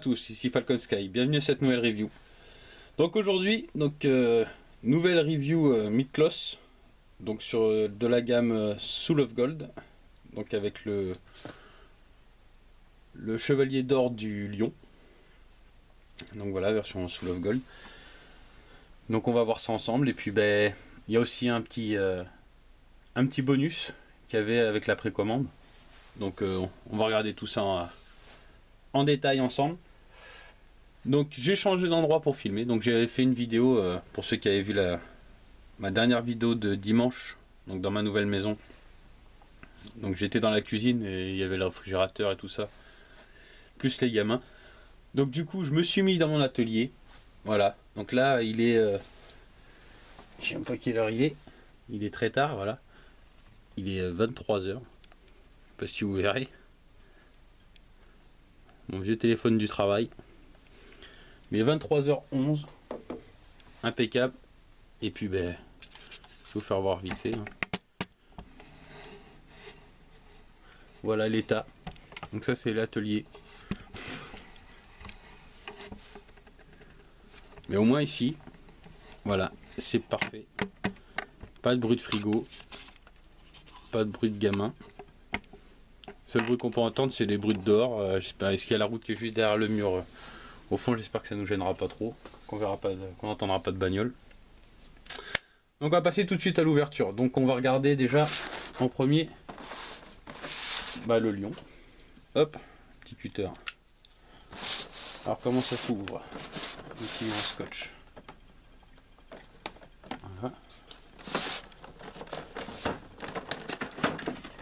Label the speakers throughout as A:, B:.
A: tous, ici Falcon Sky, bienvenue à cette nouvelle review. Donc aujourd'hui, nouvelle review Mid-Cloth, donc sur de la gamme Soul of Gold, donc avec le chevalier d'or du lion. Donc voilà, version Soul of Gold. Donc on va voir ça ensemble, et puis il y a aussi un petit bonus qu'il y avait avec la précommande. Donc on va regarder tout ça en détail ensemble. Donc j'ai changé d'endroit pour filmer. Donc j'avais fait une vidéo pour ceux qui avaient vu ma dernière vidéo de dimanche, donc dans ma nouvelle maison. Donc j'étais dans la cuisine et il y avait le réfrigérateur et tout ça, plus les gamins. Donc du coup je me suis mis dans mon atelier. Voilà. Donc là il est, je sais même pas quelle heure il est. Il est très tard, voilà. Il est 23 h. Je sais pas si vous verrez. Mon vieux téléphone du travail. Mais 23h11, impeccable. Et puis je vais vous faire voir vite fait. Voilà l'état. Donc ça c'est l'atelier. Mais au moins ici, voilà, c'est parfait. Pas de bruit de frigo, pas de bruit de gamin. Le seul bruit qu'on peut entendre c'est les bruits de dehors. J'espère, est-ce qu'il y a la route qui est juste derrière le mur. Au fond, j'espère que ça nous gênera pas trop, qu'on n'entendra pas de bagnole. Donc on va passer tout de suite à l'ouverture. Donc on va regarder déjà en premier le lion. Hop, petit cutter. Alors comment ça s'ouvre? Ici un scotch. Voilà.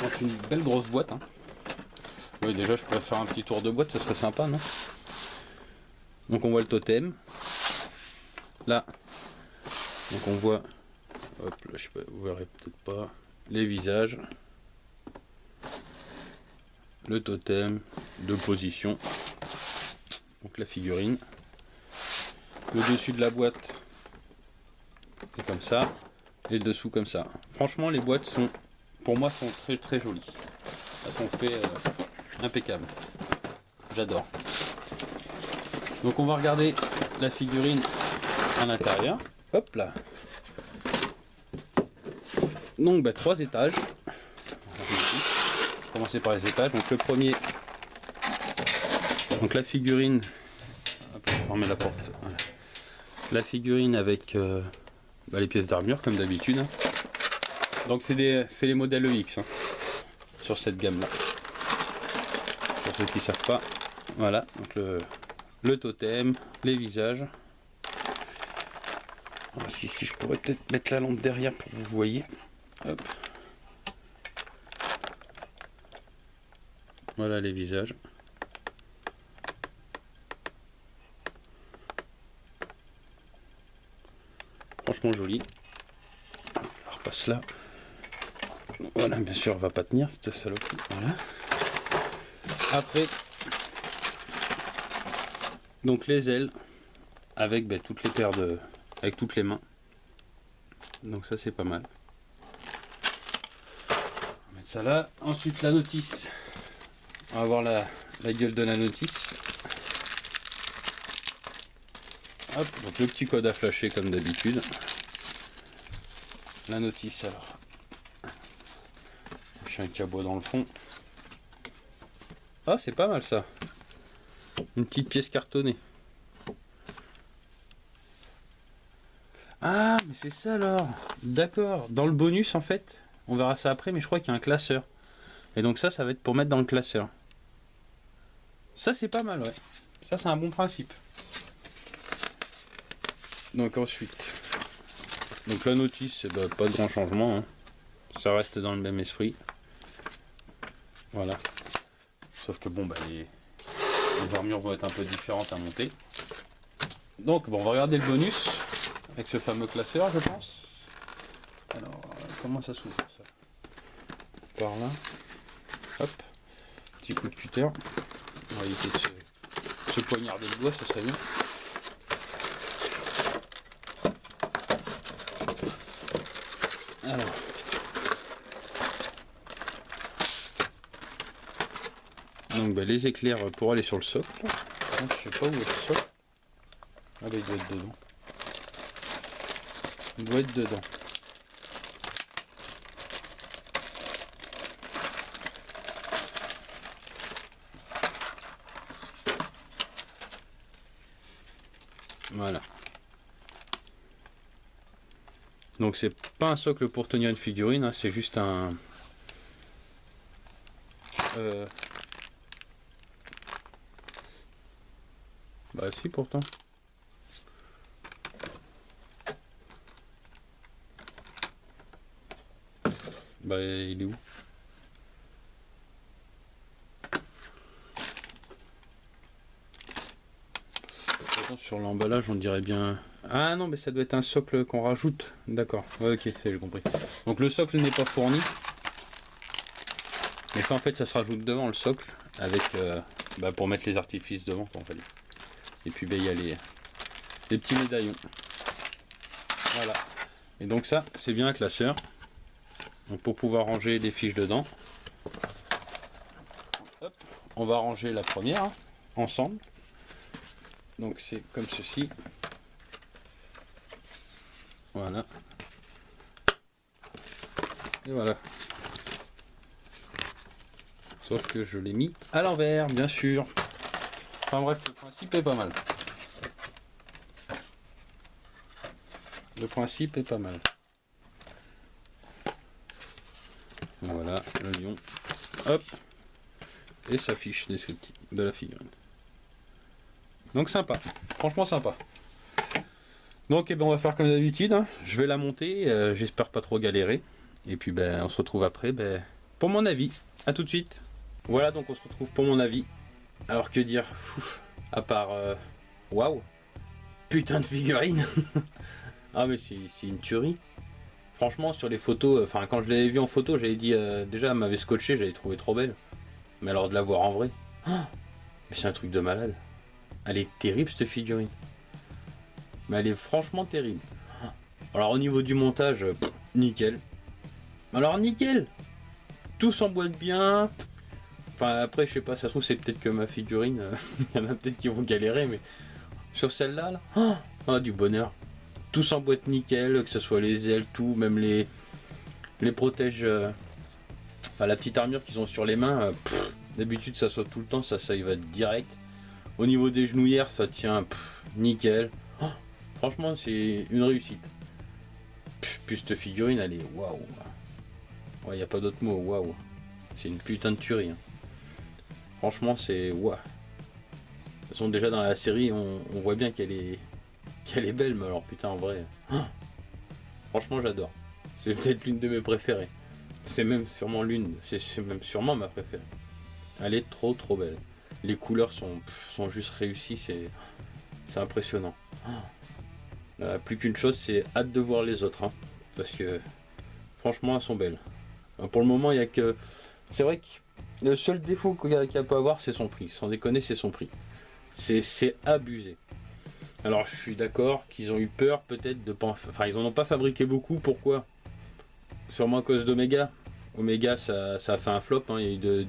A: Donc une belle grosse boîte. Oui, déjà je pourrais faire un petit tour de boîte, ça serait sympa, non? Donc on voit le totem. Là, donc on voit, hop là, je sais pas, vous verrez peut-être pas, les visages, le totem de position, donc la figurine. Le dessus de la boîte est comme ça, et le dessous comme ça. Franchement, les boîtes sont, pour moi, sont très très jolies. Elles sont faites impeccables. J'adore. Donc on va regarder la figurine à l'intérieur. Hop là. Donc 3 étages. On va commencer par les étages. Donc le premier. Donc la figurine. Hop, on remet la porte. Voilà. La figurine avec les pièces d'armure comme d'habitude. Donc c'est les modèles EX sur cette gamme là. Pour ceux qui ne savent pas. Voilà. Donc le totem, les visages. Alors, si je pourrais peut-être mettre la lampe derrière pour que vous voyez. Hop. Voilà les visages. Franchement joli. On repasse là. Voilà, bien sûr, on va pas tenir cette saloperie. Voilà. Après. Donc les ailes avec toutes les paires avec toutes les mains. Donc ça c'est pas mal. On va mettre ça là. Ensuite la notice. On va voir la gueule de la notice. Hop, donc le petit code à flasher comme d'habitude. La notice alors. J'ai un cabot dans le fond. Ah c'est pas mal ça. Une petite pièce cartonnée. Ah, mais c'est ça alors. D'accord. Dans le bonus, en fait, on verra ça après, mais je crois qu'il y a un classeur. Et donc ça va être pour mettre dans le classeur. Ça, c'est pas mal, ouais. Ça, c'est un bon principe. Donc ensuite. Donc la notice, pas de grand changement. Ça reste dans le même esprit. Voilà. Sauf que les armures vont être un peu différentes à monter. Donc on va regarder le bonus avec ce fameux classeur, je pense. Alors comment ça s'ouvre ça? Par là. Hop. Petit coup de cutter. On va éviter de se poignarder le doigt, ça serait bien. Alors. Donc les éclairs pour aller sur le socle. Je sais pas où est le socle. Ah bah il doit être dedans. Il doit être dedans. Voilà. Donc c'est pas un socle pour tenir une figurine, hein, c'est juste un... Bah si pourtant. Bah il est où? Sur l'emballage on dirait bien... Ah non mais ça doit être un socle qu'on rajoute. D'accord, ouais, ok, j'ai compris. Donc le socle n'est pas fourni. Mais ça en fait ça se rajoute devant le socle. Avec pour mettre les artifices devant en fait. Et puis il y a les petits médaillons. Voilà. Et donc ça c'est bien un classeur. Donc pour pouvoir ranger les fiches dedans. Hop, on va ranger la première hein, ensemble. Donc c'est comme ceci. Voilà. Et voilà. Sauf que je l'ai mis à l'envers, bien sûr. Enfin bref, le principe est pas mal. Le principe est pas mal. Voilà, le lion. Hop. Et sa fiche descriptive de la figurine. Donc sympa. Franchement sympa. Donc on va faire comme d'habitude. Hein. Je vais la monter. J'espère pas trop galérer. Et puis on se retrouve après pour mon avis. A tout de suite. Voilà, donc on se retrouve pour mon avis. Alors que dire, à part waouh, putain de figurine. Ah mais c'est une tuerie. Franchement sur les photos, enfin quand je l'avais vu en photo, j'avais dit déjà elle m'avait scotché, j'avais trouvé trop belle. Mais alors de la voir en vrai, mais c'est un truc de malade. Elle est terrible cette figurine. Mais elle est franchement terrible. Alors au niveau du montage, nickel. Alors nickel. Tout s'emboîte bien. Enfin après je sais pas, ça se trouve c'est peut-être que ma figurine, il y en a peut-être qui vont galérer, mais sur celle-là, du bonheur. Tout s'emboîte nickel, que ce soit les ailes, tout, même les protèges, la petite armure qu'ils ont sur les mains, d'habitude ça saute tout le temps, ça il va direct. Au niveau des genouillères ça tient nickel. Franchement c'est une réussite. Puis cette figurine elle est waouh. Ouais, y a pas d'autre mot, waouh. C'est une putain de tuerie. Hein. Franchement, c'est waouh. De toute façon, déjà dans la série, on voit bien qu'elle est belle, mais alors putain, en vrai. Franchement, j'adore. C'est peut-être l'une de mes préférées. C'est même sûrement c'est même sûrement ma préférée. Elle est trop belle. Les couleurs sont juste réussies, c'est impressionnant. Plus qu'une chose, c'est hâte de voir les autres. Hein, parce que franchement, elles sont belles. Pour le moment, il y a que. C'est vrai que le seul défaut qu'elle peut avoir, c'est son prix. Sans déconner, c'est son prix. C'est abusé. Alors, je suis d'accord qu'ils ont eu peur peut-être de pas. Enfin, ils en ont pas fabriqué beaucoup. Pourquoi? Sûrement à cause d'Omega. Omega, ça a fait un flop. Hein. Il y a eu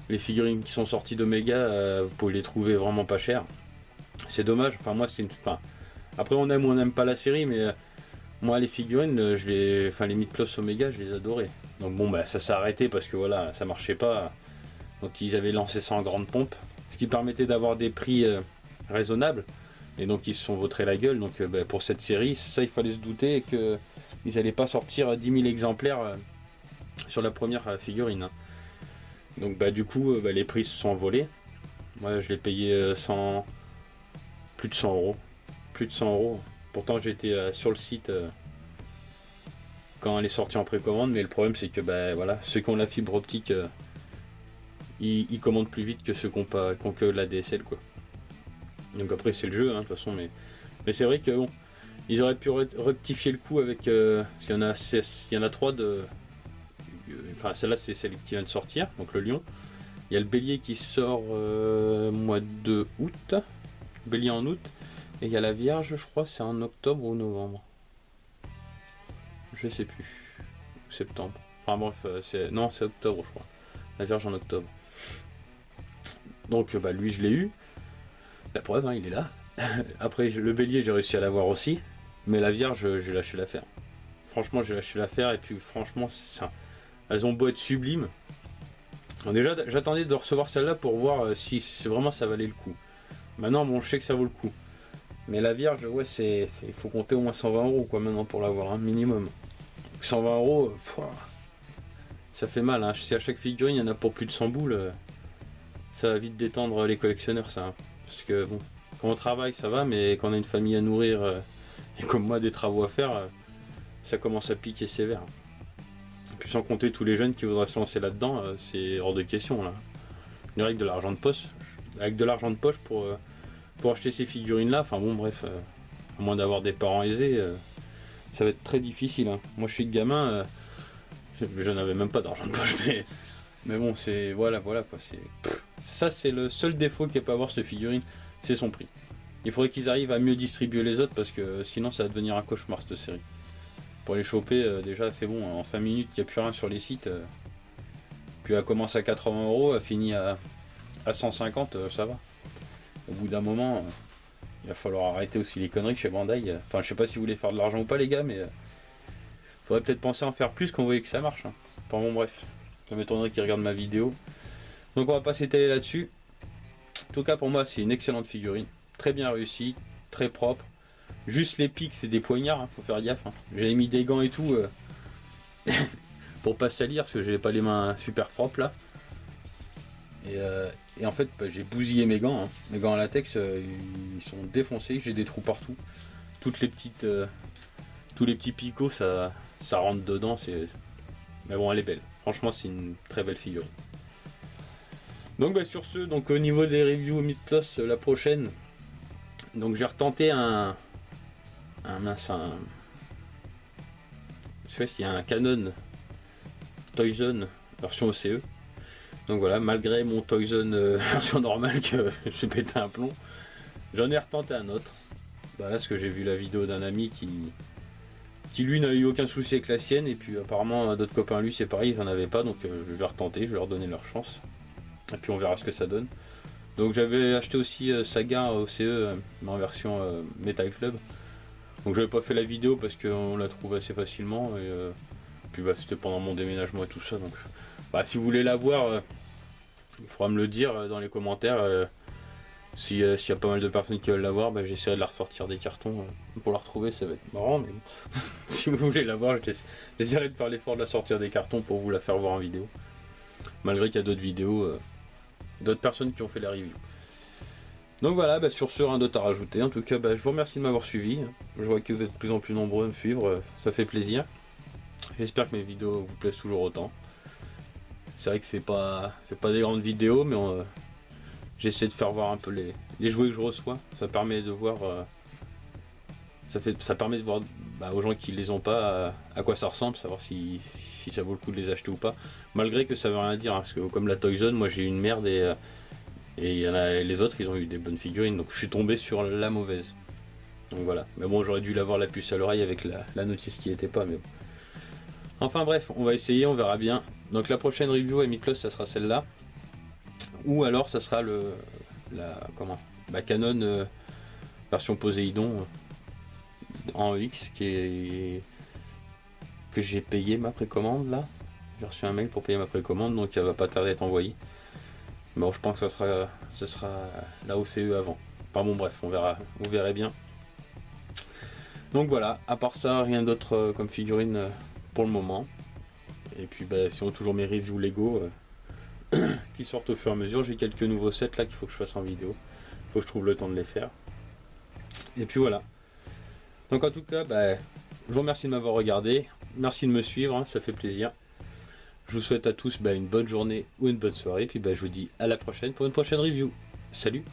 A: les figurines qui sont sorties d'Omega, vous pouvez les trouver vraiment pas chères. C'est dommage. Enfin, moi, c'est une. Enfin, après, on aime ou on n'aime pas la série, mais moi, les figurines, les Mythos Omega, je les adorais. Donc bon ça s'est arrêté parce que voilà, ça marchait pas. Donc ils avaient lancé ça en grande pompe, ce qui permettait d'avoir des prix raisonnables. Et donc ils se sont vautrés la gueule. Donc pour cette série, ça il fallait se douter qu'ils n'allaient pas sortir 10 000 exemplaires sur la première figurine. Hein. Donc du coup les prix se sont envolés. Moi je l'ai payé plus de 100 euros. Plus de 100 euros. Pourtant j'étais sur le site quand elle est sortie en précommande, mais le problème c'est que ceux qui ont la fibre optique ils commandent plus vite que ceux qui ont que la DSL quoi. Donc après c'est le jeu hein, de toute façon, mais c'est vrai que bon, ils auraient pu rectifier le coup avec parce qu'il y en a 3 de. Enfin celle-là c'est celle qui vient de sortir, donc le lion. Il y a le bélier qui sort mois de août. Bélier en août. Et il y a la vierge, je crois, c'est en octobre ou novembre. Je sais plus. Septembre. Enfin bref, c'est octobre je crois. La Vierge en octobre. Donc lui je l'ai eu. La preuve, hein, il est là. Après, le bélier, j'ai réussi à l'avoir aussi. Mais la vierge, j'ai lâché l'affaire. Franchement, j'ai lâché l'affaire. Et puis, franchement, elles ont beau être sublimes. Alors déjà, j'attendais de recevoir celle-là pour voir si vraiment ça valait le coup. Maintenant, bon, je sais que ça vaut le coup. Mais la vierge, ouais, il faut compter au moins 120 € quoi, maintenant pour l'avoir, un minimum. 120 €, ça fait mal. Hein. Si à chaque figurine, il y en a pour plus de 100 boules, ça va vite détendre les collectionneurs, ça. Hein. Parce que, bon, quand on travaille, ça va, mais quand on a une famille à nourrir, et comme moi, des travaux à faire, ça commence à piquer sévère. Et puis sans compter tous les jeunes qui voudraient se lancer là-dedans, c'est hors de question, là. Avec de l'argent de poche, pour acheter ces figurines-là, enfin bon, bref, à moins d'avoir des parents aisés, ça va être très difficile. Hein. Moi, je suis de gamin, je n'avais même pas d'argent de poche, mais bon, c'est voilà quoi. Ça, c'est le seul défaut qu'il peut avoir cette figurine, c'est son prix. Il faudrait qu'ils arrivent à mieux distribuer les autres parce que sinon, ça va devenir un cauchemar cette série. Pour les choper, déjà, c'est bon. En 5 minutes, il n'y a plus rien sur les sites. Puis elle commence à 80 €, elle finit à 150, ça va. Au bout d'un moment, il va falloir arrêter aussi les conneries chez Bandai. Enfin, je sais pas si vous voulez faire de l'argent ou pas, les gars, mais faudrait peut-être penser à en faire plus quand vous voyez que ça marche. Hein. Enfin bon, bref, ça m'étonnerait qu'ils regardent ma vidéo. Donc on va pas s'étaler là-dessus. En tout cas, pour moi, c'est une excellente figurine, très bien réussie, très propre. Juste les pics, c'est des poignards, hein, faut faire gaffe. Hein. J'avais mis des gants et tout pour pas salir parce que j'avais pas les mains super propres là. Et en fait, j'ai bousillé mes gants. Hein. Mes gants en latex, ils sont défoncés. J'ai des trous partout. Tous les petits picots, ça rentre dedans. Mais bon, elle est belle. Franchement, c'est une très belle figurine. Donc, sur ce, donc au niveau des reviews au Mythos, la prochaine. Donc, j'ai retenté il y a un Canon Toyson version OCE. Donc voilà, malgré mon Toyson version normale que j'ai pété un plomb, j'en ai retenté un autre. Bah là, parce que j'ai vu la vidéo d'un ami qui lui n'a eu aucun souci avec la sienne, et puis apparemment d'autres copains lui c'est pareil, ils en avaient pas, donc je vais retenter, je vais leur donner leur chance. Et puis on verra ce que ça donne. Donc j'avais acheté aussi Saga OCE en version Metal Club. Donc j'avais pas fait la vidéo parce qu'on la trouve assez facilement, et puis bah, c'était pendant mon déménagement et tout ça. Donc bah, si vous voulez la voir, il faudra me le dire dans les commentaires. S'il y a pas mal de personnes qui veulent la voir, bah, j'essaierai de la ressortir des cartons pour la retrouver, ça va être marrant. Mais bon. Si vous voulez la voir, j'essaierai de faire l'effort de la sortir des cartons pour vous la faire voir en vidéo. Malgré qu'il y a d'autres vidéos, d'autres personnes qui ont fait la review. Donc voilà, bah, sur ce, rien d'autre à rajouter. En tout cas, bah, je vous remercie de m'avoir suivi. Je vois que vous êtes de plus en plus nombreux à me suivre, ça fait plaisir. J'espère que mes vidéos vous plaisent toujours autant. C'est vrai que c'est pas des grandes vidéos, mais j'essaie de faire voir un peu les jouets que je reçois. Ça permet de voir, ça permet de voir bah, aux gens qui les ont pas à quoi ça ressemble, savoir si ça vaut le coup de les acheter ou pas. Malgré que ça veut rien dire, hein, parce que comme la Toyson, moi j'ai eu une merde et il y en a les autres, ils ont eu des bonnes figurines, donc je suis tombé sur la mauvaise. Donc voilà. Mais bon, j'aurais dû l'avoir la puce à l'oreille avec la notice qui était pas, mais bon. Enfin bref, on va essayer, on verra bien. Donc la prochaine review à Mythos, ça sera celle-là. Ou alors ça sera la Canon version Poséidon en X que j'ai payé ma précommande là. J'ai reçu un mail pour payer ma précommande, donc elle va pas tarder à être envoyée. Bon, je pense que ce sera la OCE avant. Enfin bon bref, on verra, vous verrez bien. Donc voilà, à part ça, rien d'autre comme figurine pour le moment. Et puis bah, si on toujours mes reviews Lego qui sortent au fur et à mesure, j'ai quelques nouveaux sets là qu'il faut que je fasse en vidéo. Il faut que je trouve le temps de les faire. Et puis voilà. Donc en tout cas, bah, je vous remercie de m'avoir regardé. Merci de me suivre, hein, ça fait plaisir. Je vous souhaite à tous une bonne journée ou une bonne soirée. Puis bah, je vous dis à la prochaine pour une prochaine review. Salut!